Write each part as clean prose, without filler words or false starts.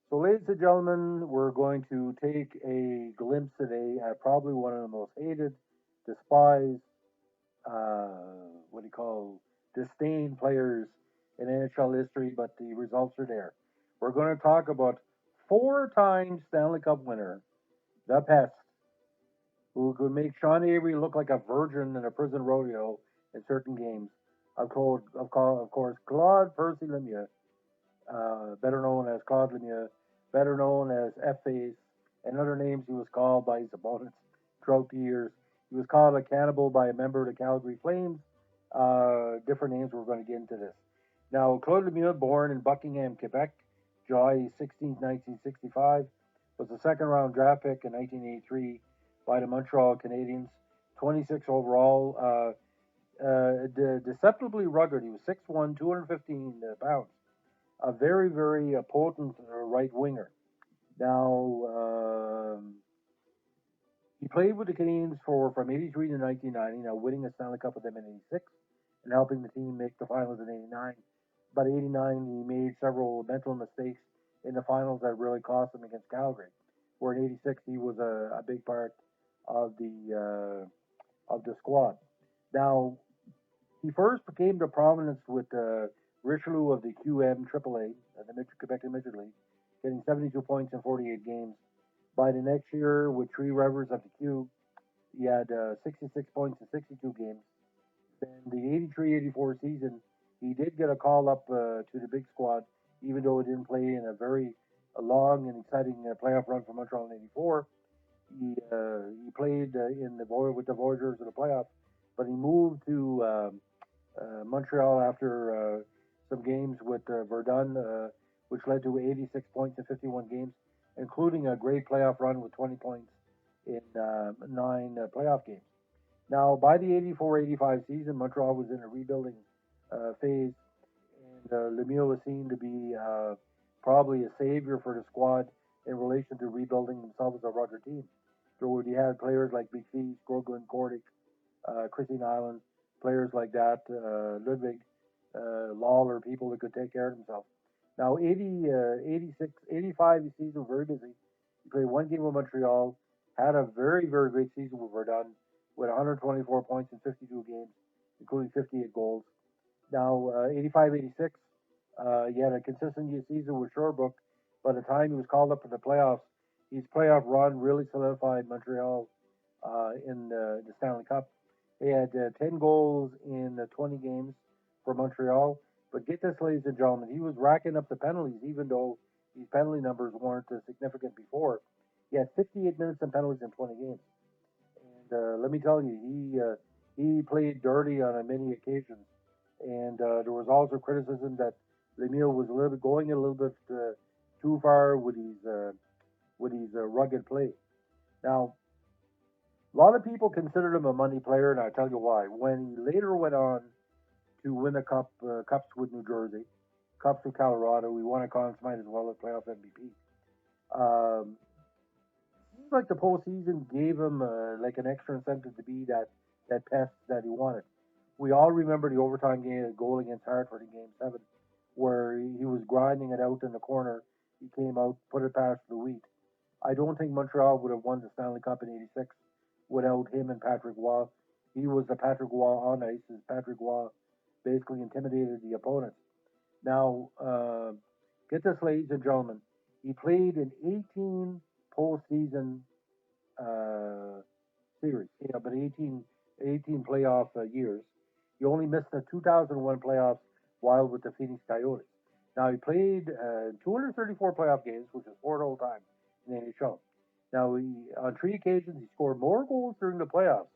So, ladies and gentlemen, we're going to take a glimpse today at probably one of the most hated, despised, what do you call, disdained players in NHL history, but the results are there. We're going to talk about four-time Stanley Cup winner, the Pest, who could make Sean Avery look like a virgin in a prison rodeo in certain games. Of course, Claude Percy Lemieux, better known as Claude Lemieux, better known as F-Face, and other names he was called by his opponents throughout the years. He was called a cannibal by a member of the Calgary Flames. Different names, we're going to get into this. Now, Claude Lemieux, born in Buckingham, Quebec, July 16, 1965, was a second round draft pick in 1983 by the Montreal Canadiens. 26 overall, deceptively rugged. He was 6'1", 215 pounds, a very, very potent right winger. Now, he played with the Canadiens for from '83 to 1990, now winning a Stanley Cup with them in '86 and helping the team make the finals in '89. But '89, he made several mental mistakes in the finals that really cost him against Calgary. Where in '86, he was a big part of the squad. Now, he first came to prominence with Richelieu of the QM AAA, the Quebec Midget League, getting 72 points in 48 games. By the next year, with Three Rivers of the Q, he had 66 points in 62 games. Then the 83-84 season, he did get a call up to the big squad, even though he didn't play in a long and exciting playoff run for Montreal in '84. He played with the Voyageurs in the playoffs, but he moved to Montreal after some games with Verdun, which led to 86 points in 51 games, including a great playoff run with 20 points in nine playoff games. Now, by the 84-85 season, Montreal was in a rebuilding phase, and Lemieux was seen to be probably a savior for the squad in relation to rebuilding themselves as a Roger team. So you had players like Big Fees, Groglin, Kordic, Christine Island, players like that, Ludwig, Lawler, people that could take care of themselves. Now, 86, 85, the season was very busy. He played one game with Montreal, had a very, very great season with Verdun, with 124 points in 52 games, including 58 goals. Now, 85, 86, he had a consistent season with Sherbrooke. By the time he was called up for the playoffs, his playoff run really solidified Montreal in the Stanley Cup. He had 10 goals in 20 games for Montreal. But get this, ladies and gentlemen, he was racking up the penalties, even though these penalty numbers weren't significant before. He had 58 minutes in penalties in 20 games. And let me tell you, he played dirty on many occasions. And there was also criticism that Lemieux was a little bit going a little bit too far with his rugged play. Now, a lot of people considered him a money player, and I'll tell you why. When he later went on to win the cups with New Jersey, cups with Colorado, he won a Conn Smythe as well as playoff MVP. Um, Seems like the postseason gave him like an extra incentive to be that pest that he wanted. We all remember the overtime game goal against Hartford in Game 7, where he was grinding it out in the corner. He came out, put it past Louis. I don't think Montreal would have won the Stanley Cup in '86 without him and Patrick Roy. He was the Patrick Roy on ice, as Patrick Roy basically intimidated the opponents. Now, get this, ladies and gentlemen. He played in 18 postseason series, but 18 playoff years. He only missed the 2001 playoffs while with the Phoenix Coyotes. Now, he played 234 playoff games, which is four all time in the NHL. Now, on three occasions, he scored more goals during the playoffs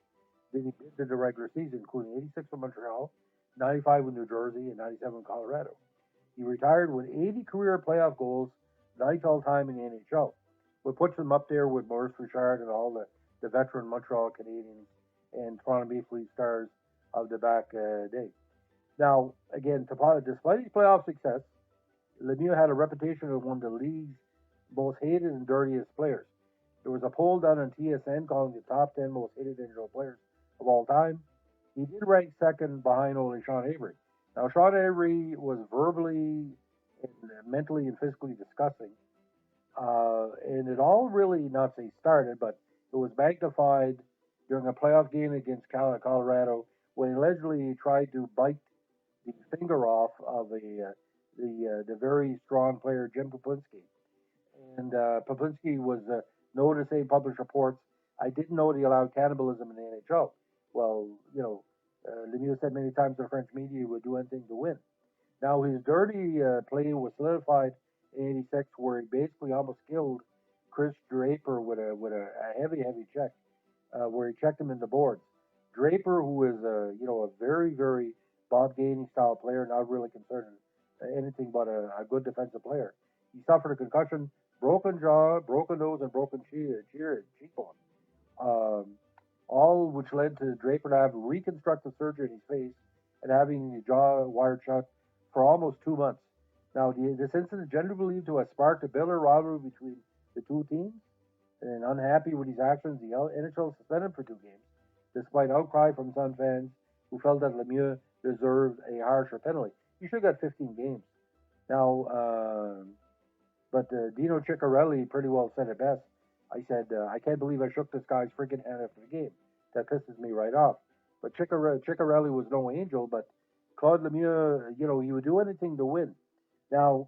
than he did in the regular season, including 86 with Montreal, 95 with New Jersey, and 97 with Colorado. He retired with 80 career playoff goals, ninth all time in the NHL, what puts him up there with Maurice Richard and all the veteran Montreal Canadiens and Toronto Maple Leaf Stars of the back day. Now, again, despite his playoff success, Lemieux had a reputation as one of the league's most hated and dirtiest players. There was a poll done on TSN calling the top 10 most hated NHL players of all time. He did rank second behind only Sean Avery. Now, Sean Avery was verbally and mentally and physically disgusting. And it all really, not say started, but it was magnified during a playoff game against Colorado when he allegedly tried to bite the finger off of the very strong player Jim Poplinski. And Poplinski was known to say in published reports, "I didn't know they allowed cannibalism in the NHL." Well, Lemieux said many times to the French media he would do anything to win. Now his dirty play was solidified in '86, where he basically almost killed Chris Draper with a heavy check, where he checked him in the boards. Draper, who is a very Bob Gainey style player, not really considered anything but a good defensive player. He suffered a concussion, broken jaw, broken nose, and broken cheekbone. Um, all which led to Draper to have reconstructive surgery in his face and having his jaw wired shut for almost 2 months. Now, this incident generally believed to have sparked a bitter rivalry between the two teams, and unhappy with his actions, the NHL suspended him for 2 games, despite outcry from some fans who felt that Lemieux deserved a harsher penalty. He should have got 15 games. Now, but Dino Ciccarelli pretty well said it best. I said, I can't believe I shook this guy's freaking hand after the game. That pisses me right off. But Ciccarelli was no angel, but Claude Lemieux, he would do anything to win. Now,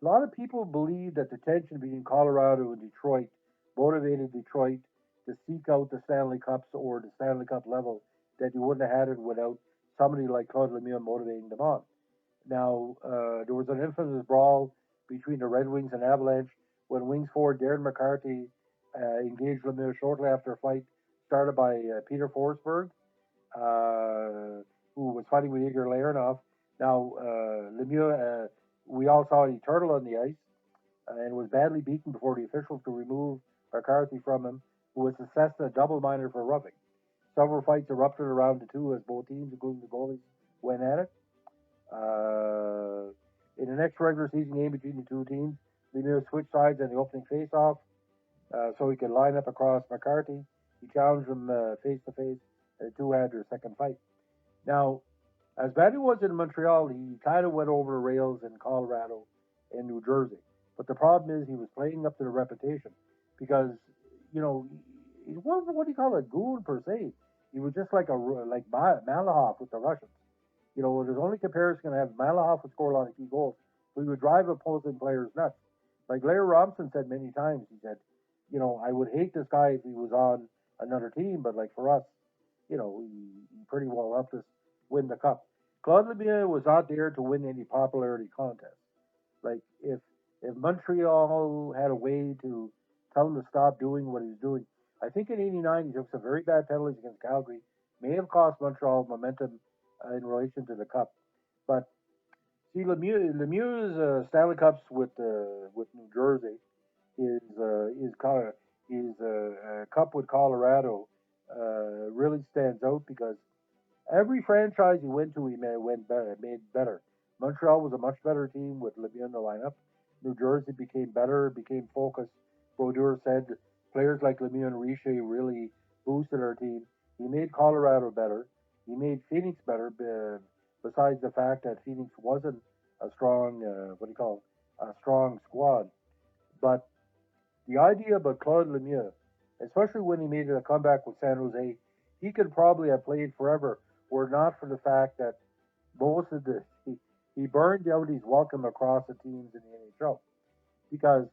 a lot of people believe that the tension between Colorado and Detroit motivated Detroit to seek out the Stanley Cups or the Stanley Cup level that you wouldn't have had it without somebody like Claude Lemieux motivating them on. Now, there was an infamous brawl between the Red Wings and Avalanche when Wings forward Darren McCarthy engaged Lemieux shortly after a fight started by Peter Forsberg, who was fighting with Igor Larionov. Now, Lemieux, we all saw he turtled on the ice and was badly beaten before the officials could remove McCarthy from him, who was assessed a double minor for roughing. Several fights erupted around the two as both teams, including the goalies, went at it. In the next regular season game between the two teams, Lemieux switched sides in the opening face-off so he could line up across McCarthy. He challenged him face to face, and the two had their second fight. Now, as bad as he was in Montreal, he kind of went over the rails in Colorado and New Jersey. But the problem is he was playing up to the reputation because, he wasn't what do you call a goon per se. He was just like Malahov with the Russians. There's only comparison going to have Malahov would score a lot of key goals, but he would drive opposing players nuts. Like Larry Robinson said many times, he said, I would hate this guy if he was on another team, but like for us, he pretty well helped us win the cup. Claude Lemieux was not there to win any popularity contest. Like if Montreal had a way to tell him to stop doing what he's doing, I think in '89 he took some very bad penalties against Calgary, may have cost Montreal momentum in relation to the cup. But see, Lemieux's Stanley Cups with New Jersey is cup with Colorado really stands out because every franchise he went to, made better. Montreal was a much better team with Lemieux in the lineup. New Jersey became better, became focused. Brodeur said players like Lemieux and Richer really boosted our team. He made Colorado better. He made Phoenix better. Besides the fact that Phoenix wasn't a strong, a strong squad. But the idea about Claude Lemieux, especially when he made a comeback with San Jose, he could probably have played forever were it not for the fact that most of the he burned out his welcome across the teams in the NHL. Because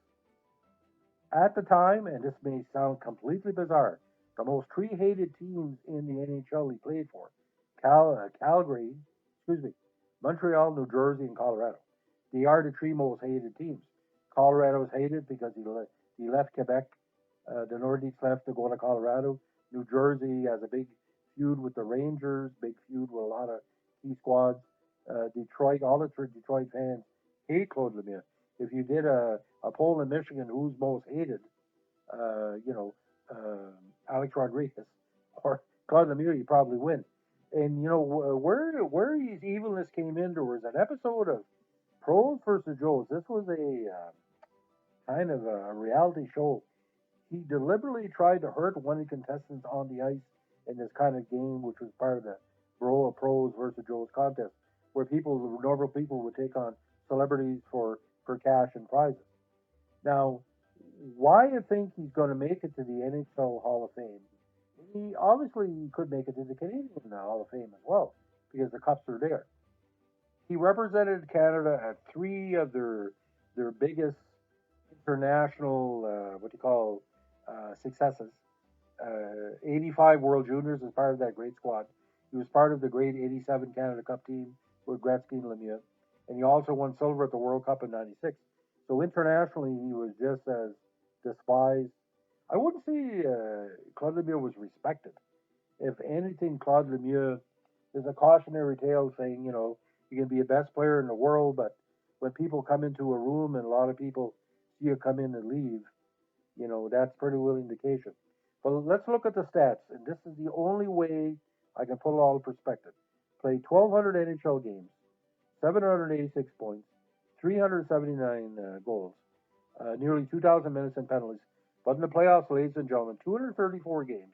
at the time, and this may sound completely bizarre, the most three hated teams in the NHL he played for Calgary, Montreal, New Jersey, and Colorado. They are the three most hated teams. Colorado is hated because he left Quebec, the Nordiques left to go to Colorado. New Jersey has a big feud with the Rangers, big feud with a lot of key squads. Detroit, all the Detroit fans hate Claude Lemieux. If you did a poll in Michigan, who's most hated, uh, you know, Alex Rodriguez or Claude Lemieux, you probably win. And where his evilness came in, there was an episode of Pros versus Joes. This was a kind of a reality show. He deliberately tried to hurt one of the contestants on the ice in this kind of game, which was part of the Pros versus Joes contest, where normal people would take on celebrities for cash and prizes. Now, why I think he's going to make it to the NHL Hall of Fame? He obviously could make it to the Canadian Hall of Fame as well because the cups are there. He represented Canada at three of their biggest international what do you call successes. 85 World Juniors as part of that great squad. He was part of the great 87 Canada Cup team with Gretzky and Lemieux, and he also won silver at the World Cup in '96. So internationally, he was just as despised. I wouldn't say Claude Lemieux was respected. If anything, Claude Lemieux is a cautionary tale saying, you can be the best player in the world, but when people come into a room and a lot of people see you come in and leave, that's pretty well indication. But let's look at the stats, and this is the only way I can put it all in perspective. Played 1,200 NHL games, 786 points, 379 goals, nearly 2,000 minutes and penalties. But in the playoffs, ladies and gentlemen, 234 games,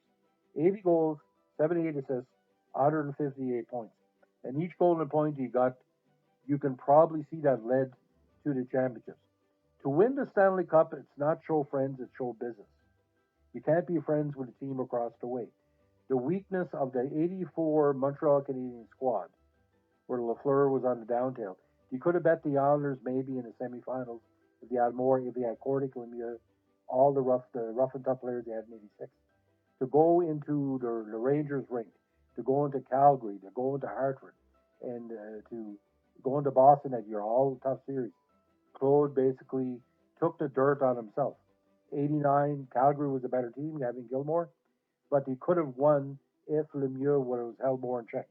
80 goals, 78 assists, 158 points. And each goal and point he got, you can probably see that led to the championships. To win the Stanley Cup, it's not show friends, it's show business. You can't be friends with a team across the way. The weakness of the '84 Montreal Canadiens squad, where Lafleur was on the downtail, you could have bet the Islanders maybe in the semifinals if they had more, if they had Cordic, Lemieux, all the rough and tough players they had in '86. To go into the Rangers rink, to go into Calgary, to go into Hartford, and to go into Boston that year, all tough series. Claude basically took the dirt on himself. 89, Calgary was a better team, having Gilmore, but he could have won if Lemieux would have held more in check,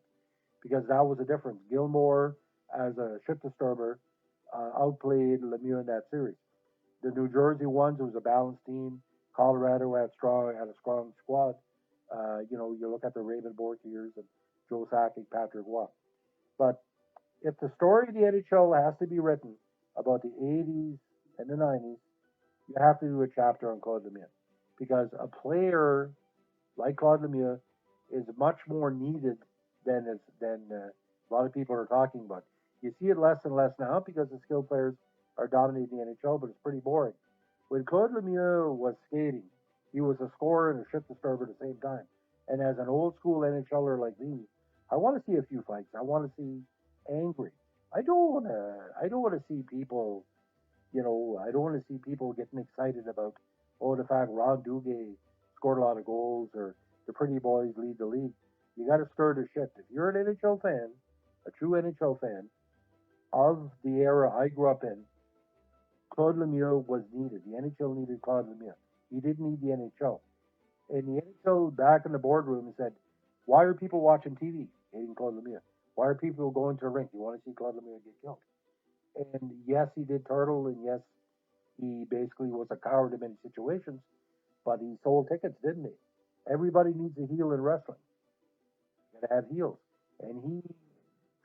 because that was the difference. Gilmore, as a ship disturber, outplayed Lemieux in that series. The New Jersey ones, it was a balanced team. Colorado had a strong squad. You look at the Raymond Bourque years and Joe Sakic, Patrick Waugh. But if the story of the NHL has to be written about the '80s and the '90s, you have to do a chapter on Claude Lemieux, because a player like Claude Lemieux is much more needed than a lot of people are talking about. You see it less and less now because the skilled players are dominating the NHL, but it's pretty boring. When Claude Lemieux was skating, he was a scorer and a shit disturber at the same time. And as an old school NHLer like me, I want to see a few fights. I want to see angry. I don't want to see people I don't want to see people getting excited about, the fact Ron Duguay scored a lot of goals or the pretty boys lead the league. You got to stir the shit. If you're an NHL fan, a true NHL fan of the era I grew up in, Claude Lemieux was needed. The NHL needed Claude Lemieux. He didn't need the NHL. And the NHL back in the boardroom said, why are people watching TV hating Claude Lemieux? Why are people going to a rink? You want to see Claude Lemieux get killed? And yes, he did turtle, and yes, he basically was a coward in many situations, but he sold tickets, didn't he? Everybody needs a heel in wrestling. You gotta have heels. And he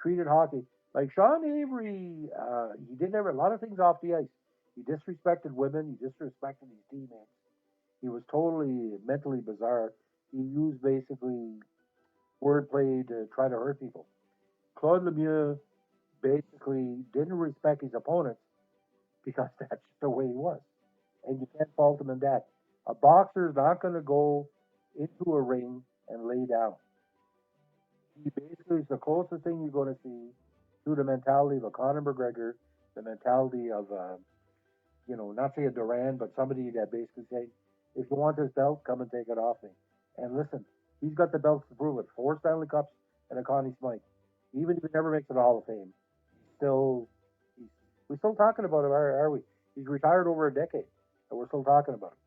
treated hockey like Sean Avery. He did a lot of things off the ice. He disrespected women. He disrespected his teammates. He was totally mentally bizarre. He used basically wordplay to try to hurt people. Claude Lemieux basically didn't respect his opponents because that's just the way he was. And you can't fault him in that. A boxer is not going to go into a ring and lay down. He basically is the closest thing you're going to see to the mentality of a Conor McGregor, the mentality of, not say a Duran, but somebody that basically say, if you want this belt, come and take it off me. And listen, he's got the belts to prove it. 4 Stanley Cups and a Connie Smythe. Even if he never makes it to the Hall of Fame, still, he's, we're still talking about him, are we? He's retired over a decade, and we're still talking about him.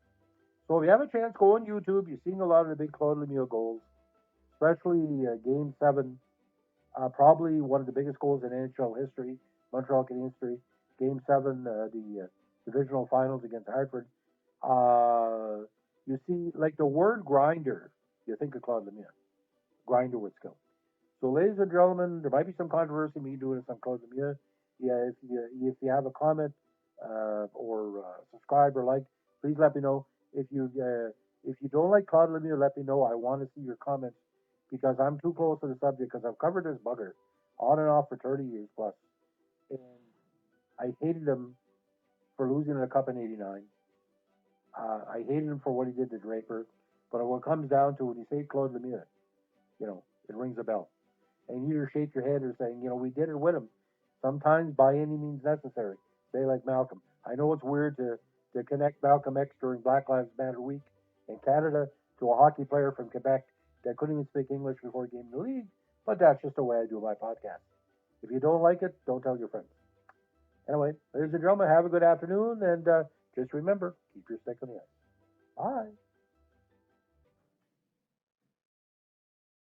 So if you have a chance, go on YouTube. You're seeing a lot of the big Claude Lemieux goals, especially Game 7, probably one of the biggest goals in NHL history, Montreal Canadiens history. Game 7, the divisional finals against Hartford. You see, like the word grinder, you think of Claude Lemieux, grinder with skill. So, ladies and gentlemen, there might be some controversy me doing this on Claude Lemieux. Yeah, if you have a comment or subscribe or like, please let me know. If you don't like Claude Lemieux, let me know. I want to see your comments because I'm too close to the subject because I've covered this bugger on and off for 30 years plus, and I hated him for losing the cup in '89. I hated him for what he did to Draper, but when it comes down to when you say Claude Lemieux, it rings a bell. And you either shake your head or saying, we did it with him. Sometimes by any means necessary. Say like Malcolm. I know it's weird to connect Malcolm X during Black Lives Matter week in Canada to a hockey player from Quebec that couldn't even speak English before he came in the league, but that's just the way I do my podcast. If you don't like it, don't tell your friends. Anyway, ladies and gentlemen, have a good afternoon, and just remember, keep your stick on the ice. Bye.